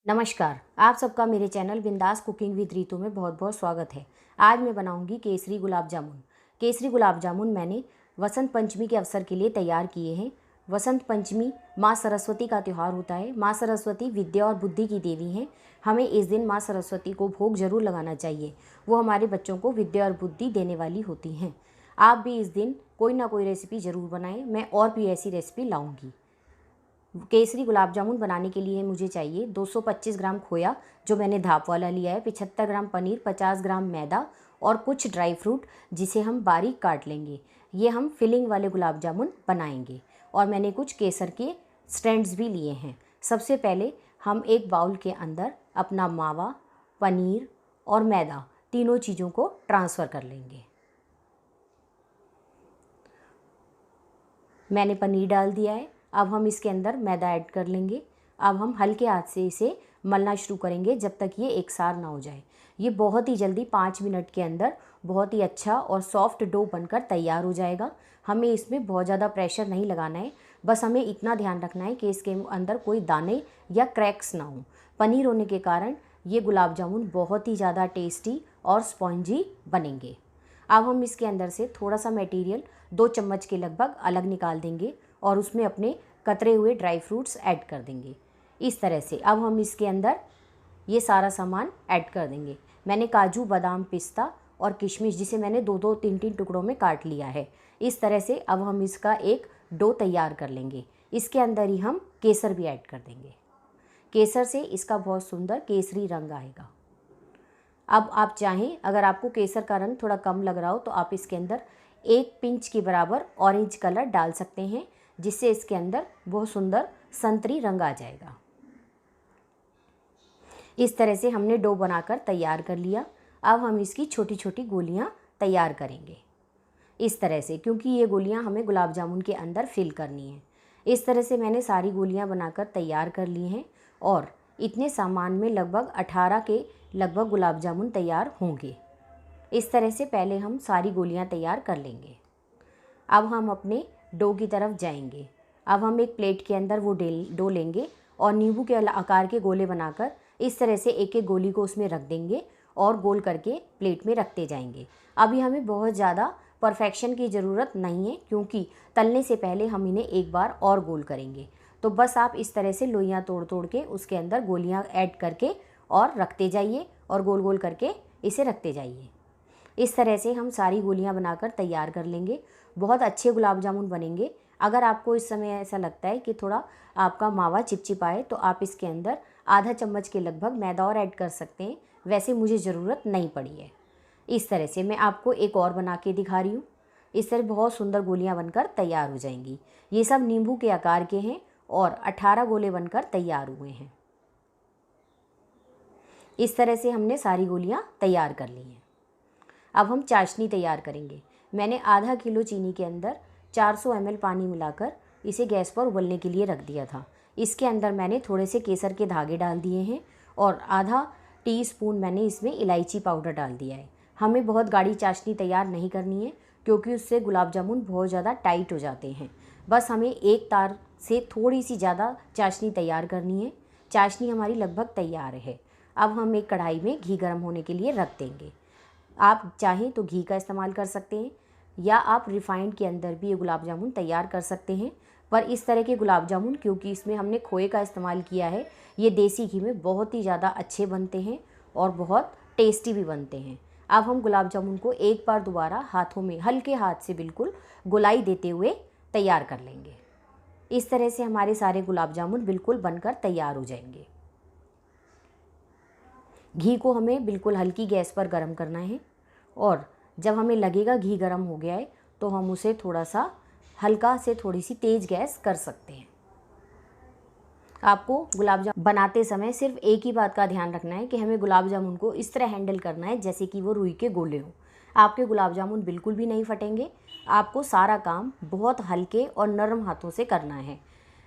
नमस्कार। आप सबका मेरे चैनल बिंदास कुकिंग विद रीतू में बहुत बहुत स्वागत है। आज मैं बनाऊंगी केसरी गुलाब जामुन। केसरी गुलाब जामुन मैंने वसंत पंचमी के अवसर के लिए तैयार किए हैं। वसंत पंचमी माँ सरस्वती का त्यौहार होता है। माँ सरस्वती विद्या और बुद्धि की देवी हैं। हमें इस दिन माँ सरस्वती को भोग जरूर लगाना चाहिए। वो हमारे बच्चों को विद्या और बुद्धि देने वाली होती हैं। आप भी इस दिन कोई ना कोई रेसिपी ज़रूर बनाएं। मैं और भी ऐसी रेसिपी लाऊंगी। केसरी गुलाब जामुन बनाने के लिए मुझे चाहिए 225 ग्राम खोया जो मैंने धाप वाला लिया है, 75 ग्राम पनीर, 50 ग्राम मैदा और कुछ ड्राई फ्रूट जिसे हम बारीक काट लेंगे। ये हम फिलिंग वाले गुलाब जामुन बनाएंगे। और मैंने कुछ केसर के स्टैंड्स भी लिए हैं। सबसे पहले हम एक बाउल के अंदर अपना मावा, पनीर और मैदा तीनों चीज़ों को ट्रांसफ़र कर लेंगे। मैंने पनीर डाल दिया है। अब हम इसके अंदर मैदा ऐड कर लेंगे। अब हम हल्के हाथ से इसे मलना शुरू करेंगे जब तक ये एकसार ना हो जाए। ये बहुत ही जल्दी 5 मिनट के अंदर बहुत ही अच्छा और सॉफ्ट डो बनकर तैयार हो जाएगा। हमें इसमें बहुत ज़्यादा प्रेशर नहीं लगाना है, बस हमें इतना ध्यान रखना है कि इसके अंदर कोई दाने या क्रैक्स ना हो। पनीर होने के कारण ये गुलाब जामुन बहुत ही ज़्यादा टेस्टी और स्पॉन्जी बनेंगे। अब हम इसके अंदर से थोड़ा सा मटेरियल 2 चम्मच के लगभग अलग निकाल देंगे और उसमें अपने कतरे हुए ड्राई फ्रूट्स ऐड कर देंगे। इस तरह से अब हम इसके अंदर ये सारा सामान ऐड कर देंगे। मैंने काजू, बादाम, पिस्ता और किशमिश जिसे मैंने 2-2, 3-3 टुकड़ों में काट लिया है। इस तरह से अब हम इसका एक डो तैयार कर लेंगे। इसके अंदर ही हम केसर भी ऐड कर देंगे। केसर से इसका बहुत सुंदर केसरी रंग आएगा। अब आप चाहें, अगर आपको केसर का रंग थोड़ा कम लग रहा हो तो आप इसके अंदर 1 पिंच के बराबर ऑरेंज कलर डाल सकते हैं, जिससे इसके अंदर बहुत सुंदर संतरी रंग आ जाएगा। इस तरह से हमने डो बनाकर तैयार कर लिया। अब हम इसकी छोटी छोटी गोलियां तैयार करेंगे इस तरह से, क्योंकि ये गोलियां हमें गुलाब जामुन के अंदर फिल करनी है। इस तरह से मैंने सारी गोलियां बनाकर तैयार कर ली हैं और इतने सामान में लगभग 18 के लगभग गुलाब जामुन तैयार होंगे। इस तरह से पहले हम सारी गोलियां तैयार कर लेंगे। अब हम अपने डो की तरफ जाएंगे। अब हम एक प्लेट के अंदर वो डो लेंगे और नींबू के आकार के गोले बनाकर इस तरह से एक एक गोली को उसमें रख देंगे और गोल करके प्लेट में रखते जाएंगे। अभी हमें बहुत ज़्यादा परफेक्शन की ज़रूरत नहीं है, क्योंकि तलने से पहले हम इन्हें एक बार और गोल करेंगे। तो बस आप इस तरह से लोइयाँ तोड़ तोड़ के उसके अंदर गोलियाँ ऐड करके और रखते जाइए और गोल गोल करके इसे रखते जाइए। इस तरह से हम सारी गोलियां बनाकर तैयार कर लेंगे। बहुत अच्छे गुलाब जामुन बनेंगे। अगर आपको इस समय ऐसा लगता है कि थोड़ा आपका मावा चिपचिपाए तो आप इसके अंदर आधा चम्मच के लगभग मैदा और ऐड कर सकते हैं। वैसे मुझे ज़रूरत नहीं पड़ी है। इस तरह से मैं आपको एक और बना के दिखा रही हूँ। इस तरह बहुत सुंदर गोलियाँ बनकर तैयार हो जाएंगी। ये सब नींबू के आकार के हैं और 18 गोले बनकर तैयार हुए हैं। इस तरह से हमने सारी गोलियाँ तैयार कर ली हैं। अब हम चाशनी तैयार करेंगे। मैंने आधा किलो चीनी के अंदर 400 ml पानी मिलाकर इसे गैस पर उबलने के लिए रख दिया था। इसके अंदर मैंने थोड़े से केसर के धागे डाल दिए हैं और आधा टीस्पून मैंने इसमें इलायची पाउडर डाल दिया है। हमें बहुत गाढ़ी चाशनी तैयार नहीं करनी है, क्योंकि उससे गुलाब जामुन बहुत ज़्यादा टाइट हो जाते हैं। बस हमें एक तार से थोड़ी सी ज़्यादा चाशनी तैयार करनी है। चाशनी हमारी लगभग तैयार है। अब हम एक कढ़ाई में घी गर्म होने के लिए रख देंगे। आप चाहें तो घी का इस्तेमाल कर सकते हैं या आप रिफाइंड के अंदर भी ये गुलाब जामुन तैयार कर सकते हैं। पर इस तरह के गुलाब जामुन, क्योंकि इसमें हमने खोए का इस्तेमाल किया है, ये देसी घी में बहुत ही ज़्यादा अच्छे बनते हैं और बहुत टेस्टी भी बनते हैं। अब हम गुलाब जामुन को एक बार दोबारा हाथों में हल्के हाथ से बिल्कुल गोलाई देते हुए तैयार कर लेंगे। इस तरह से हमारे सारे गुलाब जामुन बिल्कुल बनकर तैयार हो जाएंगे। घी को हमें बिल्कुल हल्की गैस पर गर्म करना है और जब हमें लगेगा घी गर्म हो गया है तो हम उसे थोड़ा सा हल्का से थोड़ी सी तेज़ गैस कर सकते हैं। आपको गुलाब जामुन बनाते समय सिर्फ एक ही बात का ध्यान रखना है कि हमें गुलाब जामुन को इस तरह हैंडल करना है जैसे कि वो रुई के गोले हों। आपके गुलाब जामुन बिल्कुल भी नहीं फटेंगे। आपको सारा काम बहुत हल्के और नरम हाथों से करना है।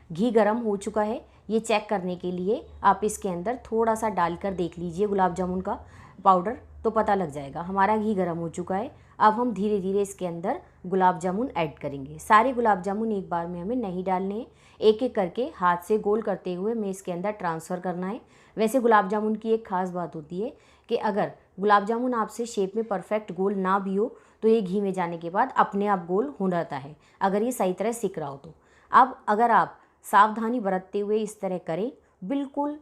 घी गर्म हो चुका है, ये चेक करने के लिए आप इसके अंदर थोड़ा सा डालकर देख लीजिए गुलाब जामुन का पाउडर, तो पता लग जाएगा हमारा घी गर्म हो चुका है। अब हम धीरे धीरे इसके अंदर गुलाब जामुन ऐड करेंगे। सारे गुलाब जामुन एक बार में हमें नहीं डालने हैं, एक एक करके हाथ से गोल करते हुए हमें इसके अंदर ट्रांसफ़र करना है। वैसे गुलाब जामुन की एक ख़ास बात होती है कि अगर गुलाब जामुन आपसे शेप में परफेक्ट गोल ना भी हो तो ये घी में जाने के बाद अपने आप गोल हो जाता है, अगर ये सही तरह सिक रहा हो तो। अब अगर आप सावधानी बरतते हुए इस तरह करें, बिल्कुल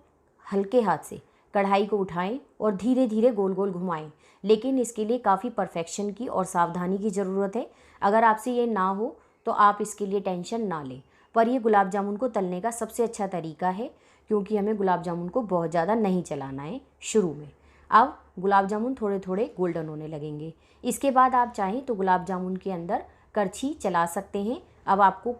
हल्के हाथ से कढ़ाई को उठाएं और धीरे धीरे गोल गोल घुमाएं, लेकिन इसके लिए काफ़ी परफेक्शन की और सावधानी की ज़रूरत है। अगर आपसे ये ना हो तो आप इसके लिए टेंशन ना लें, पर ये गुलाब जामुन को तलने का सबसे अच्छा तरीका है, क्योंकि हमें गुलाब जामुन को बहुत ज़्यादा नहीं चलाना है शुरू में। अब गुलाब जामुन थोड़े थोड़े गोल्डन होने लगेंगे। इसके बाद आप चाहें तो गुलाब जामुन के अंदर करछी चला सकते हैं। अब आपको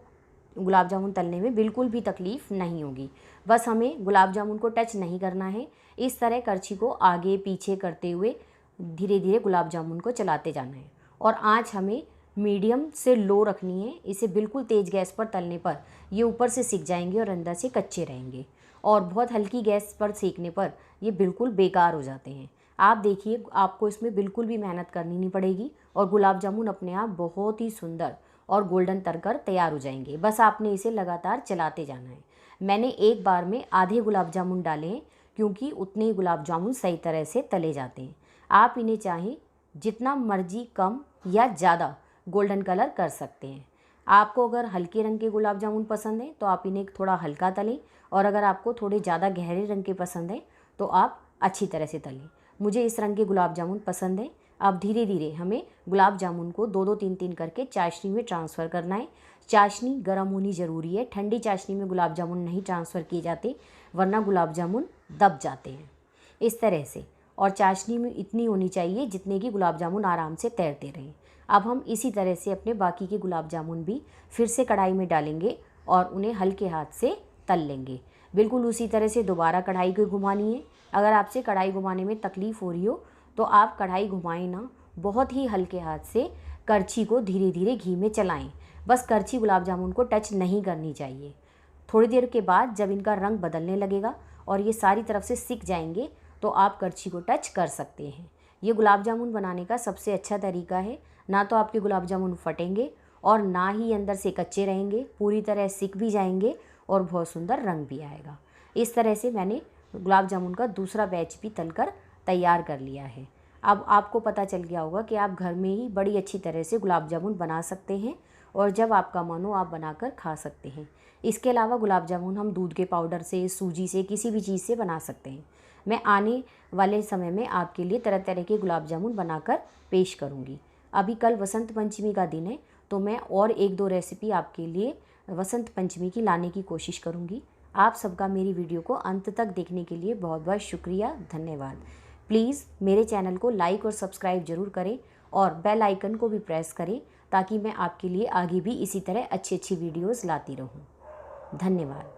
गुलाब जामुन तलने में बिल्कुल भी तकलीफ़ नहीं होगी। बस हमें गुलाब जामुन को टच नहीं करना है, इस तरह करछी को आगे पीछे करते हुए धीरे धीरे गुलाब जामुन को चलाते जाना है। और आँच हमें मीडियम से लो रखनी है। इसे बिल्कुल तेज़ गैस पर तलने पर ये ऊपर से सिक जाएंगे और अंदर से कच्चे रहेंगे, और बहुत हल्की गैस पर सेकने पर ये बिल्कुल बेकार हो जाते हैं। आप देखिए, आपको इसमें बिल्कुल भी मेहनत करनी नहीं पड़ेगी और गुलाब जामुन अपने आप बहुत ही सुंदर और गोल्डन तलकर तैयार हो जाएंगे। बस आपने इसे लगातार चलाते जाना है। मैंने एक बार में आधे गुलाब जामुन डाले हैं, क्योंकि उतने ही गुलाब जामुन सही तरह से तले जाते हैं। आप इन्हें चाहें जितना मर्जी कम या ज़्यादा गोल्डन कलर कर सकते हैं। आपको अगर हल्के रंग के गुलाब जामुन पसंद हैं तो आप इन्हें थोड़ा हल्का तलें, और अगर आपको थोड़े ज़्यादा गहरे रंग के पसंद हैं तो आप अच्छी तरह से तलें। मुझे इस रंग के गुलाब जामुन पसंद हैं। अब धीरे धीरे हमें गुलाब जामुन को 2-2 3-3 करके चाशनी में ट्रांसफ़र करना है। चाशनी गर्म होनी ज़रूरी है। ठंडी चाशनी में गुलाब जामुन नहीं ट्रांसफ़र किए जाते, वरना गुलाब जामुन दब जाते हैं इस तरह से। और चाशनी में इतनी होनी चाहिए जितने कि गुलाब जामुन आराम से तैरते रहें। अब हम इसी तरह से अपने बाकी के गुलाब जामुन भी फिर से कढ़ाई में डालेंगे और उन्हें हल्के हाथ से तल लेंगे। बिल्कुल उसी तरह से दोबारा कढ़ाई को घुमानी है। अगर आपसे कढ़ाई घुमाने में तकलीफ़ हो रही हो तो आप कढ़ाई घुमाएं ना, बहुत ही हल्के हाथ से करछी को धीरे धीरे घी में चलाएं। बस करछी गुलाब जामुन को टच नहीं करनी चाहिए। थोड़ी देर के बाद जब इनका रंग बदलने लगेगा और ये सारी तरफ से सिक जाएंगे तो आप करछी को टच कर सकते हैं। ये गुलाब जामुन बनाने का सबसे अच्छा तरीका है। ना तो आपके गुलाब जामुन फटेंगे और ना ही अंदर से कच्चे रहेंगे, पूरी तरह सिक भी जाएंगे और बहुत सुंदर रंग भी आएगा। इस तरह से मैंने गुलाब जामुन का दूसरा बैच भी तलकर तैयार कर लिया है। अब आपको पता चल गया होगा कि आप घर में ही बड़ी अच्छी तरह से गुलाब जामुन बना सकते हैं, और जब आपका मन हो आप बनाकर खा सकते हैं। इसके अलावा गुलाब जामुन हम दूध के पाउडर से, सूजी से, किसी भी चीज़ से बना सकते हैं। मैं आने वाले समय में आपके लिए तरह तरह के गुलाब जामुन बनाकर पेश करूँगी। अभी कल वसंत पंचमी का दिन है, तो मैं और 1-2 रेसिपी आपके लिए वसंत पंचमी की लाने की कोशिश करूँगी। आप सबका मेरी वीडियो को अंत तक देखने के लिए बहुत बहुत शुक्रिया, धन्यवाद। प्लीज़ मेरे चैनल को लाइक और सब्सक्राइब ज़रूर करें और बेल आइकन को भी प्रेस करें, ताकि मैं आपके लिए आगे भी इसी तरह अच्छी अच्छी वीडियोज़ लाती रहूँ। धन्यवाद।